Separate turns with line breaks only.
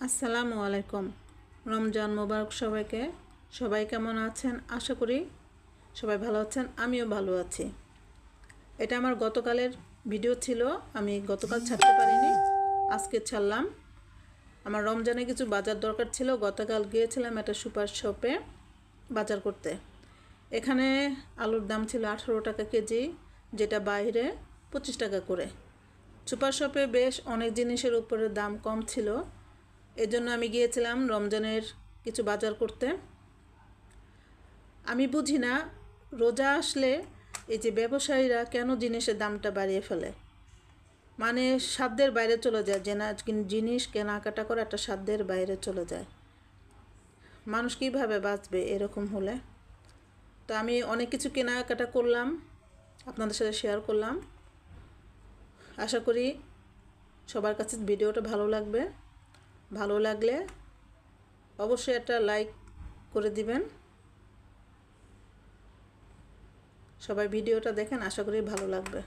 আসসালামু আলাইকুম। রমজান মোবারক সবাইকে। সবাই কেমন আছেন? আশা করি সবাই ভালো আছেন, আমিও ভালো আছি। এটা আমার গতকালের ভিডিও ছিল, আমি গতকাল ছাড়তে পারিনি, আজকে ছাড়লাম। আমার রমজানে কিছু বাজার দরকার ছিল। গতকাল গিয়েছিলাম একটা সুপার শপে বাজার করতে। এখানে আলুর দাম ছিল 18 টাকা কেজি, যেটা বাইরে 25 টাকা করে। সুপার শপে বেশ অনেক জিনিসের উপরে দাম কম ছিল, এজন্য আমি গিয়েছিলাম রমজানের কিছু বাজার করতে। আমি বুঝি না রোজা আসলে এই যে ব্যবসায়ীরা কেন জিনিসের দামটা বাড়িয়ে ফেলে, মানে সাধ্যের বাইরে চলে যায়, যে না জিনিস কেনাকাটা করে একটা সাধ্যের বাইরে চলে যায়। মানুষ কীভাবে বাঁচবে এরকম হলে? তো আমি অনেক কিছু কেনাকাটা করলাম, আপনাদের সাথে শেয়ার করলাম। আশা করি সবার কাছে ভিডিওটা ভালো লাগবে। ভালো লাগলে অবশ্যই একটা লাইক করে দিবেন। সবাই ভিডিওটা দেখেন, আশা করি ভালো লাগবে।